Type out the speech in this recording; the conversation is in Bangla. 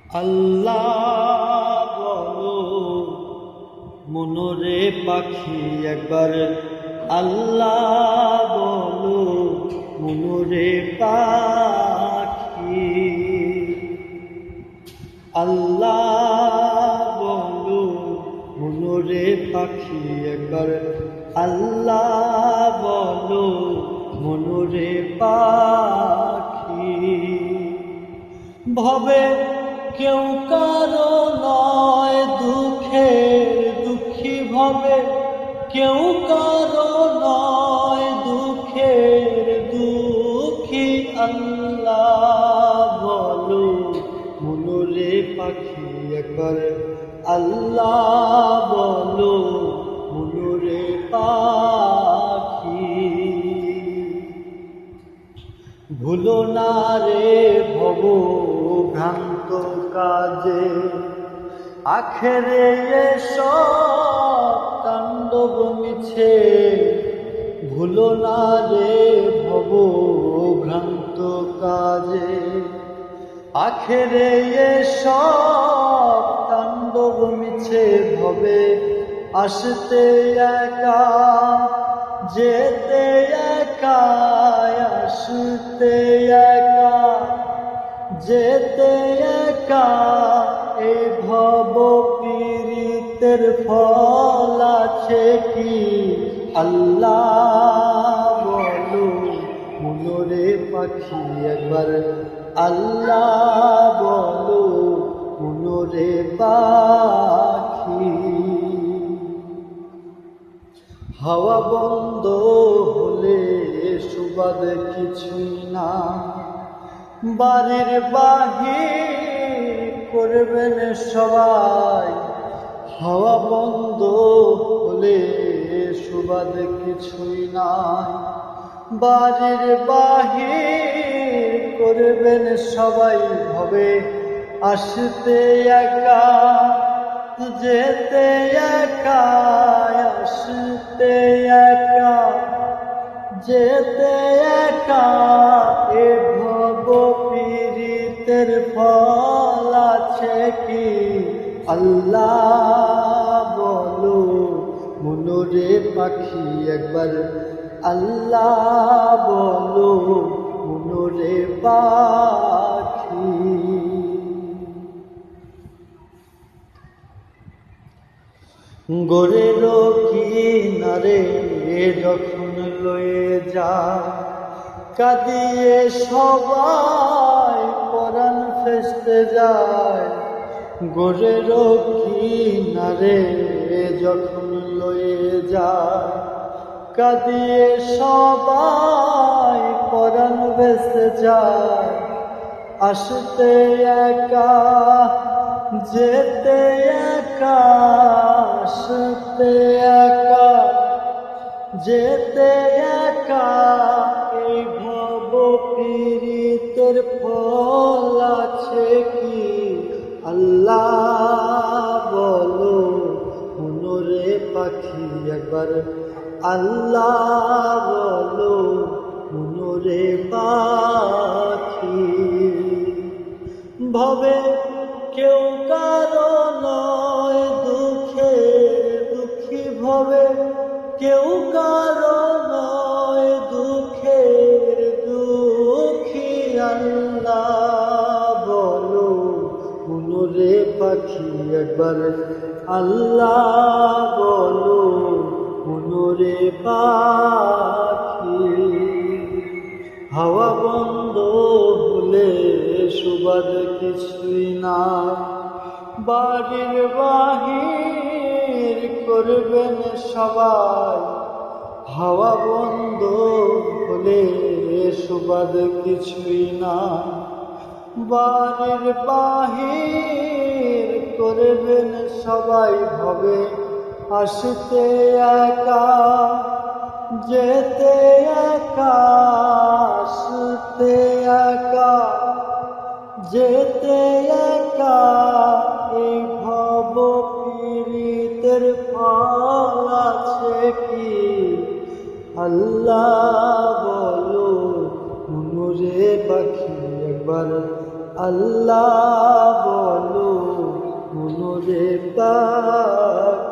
আল্লাহ বলো মনরে পাখি একবার, আল্লাহ বলো মনরে পাখি। আল্লাহ বলো মনরে পাখি একবার, আল্লাহ বলো মনরে পাখি। ভবে কেউ কারো নয় দুঃখের দুঃখী, ভবে কেউ কারো নয় দুঃখের দুঃখী। আল্লাহ বলো মনরে পাখি একবার, আল্লাহ বলো মনরে পাখি। ভুলো না রে ভব ভ্রান্ত কাজে, আখেরে এসব তাণ্ডব মিছে। ভুলো না রে ভব ভ্রান্ত কাজে, আখেরে এসব তাণ্ডব মিছে। ভবে আসতে একা যেতে একা, আসতে একা যেতে একা। এই ভব পীড়িতের ফল আছে কি? আল্লাহ বলো মনরে পাখি একবার, আল্লাহ বলো মনরে পাখি। হাওয়া বন্ধ হলে সুবাদ কিছুই না, বাড়ির বাহির করবেন সবাই। হাওয়া বন্ধ হলে সুবাদ কিছুই নাই, বাড়ির বাহির করবেন সবাই। ভবে আসতে একা যেতে একা, আসতে একা যেতে একা। এ ভব পীড়িতের ফল আছে কি? আল্লাহ বলো মনরে পাখি একবার, আল্লাহ বলো মনরে পাখি। গোরের কিনারে যখন লয়ে যায়, কাঁদিয়ে সবাই পরাণ ফেসতে যায়। গোরের কিনারে যখন লয়ে যায়, কাঁদিয়ে সবাই পরাণ ফেসতে যায়। আসতে একা যেতে একা, আসতে একা যেতে একা। এই ভব পীড়িতের ফল আছে কি? আল্লাহ বলো মনরে পাখি একবার, আল্লাহ বলো মনরে পাখি। ভবে কেউ কারো নয় দুঃখের দুঃখী, ভবে কেউ কারো নয় দুঃখের দুঃখী। আল্লাহ বলো মনরে পাখি একবার, আল্লাহ বলো মনরে পাখি। হাওয়া বন্ধ হলে সুবাদ কিছুই না, বাড়ির বাহির করবেন সবাই। হাওয়া বন্ধ হলে সুবাদ কিছুই না, বাড়ির বাহির করবেন সবাই। ভবে আসতে একা যেতে একা, আসতে একা যেতে একা। এই ভব পীড়িতের ফল আছে কি? আল্লাহ বলো মনরে পাখি একবার, আল্লাহ বলো মনরে পাক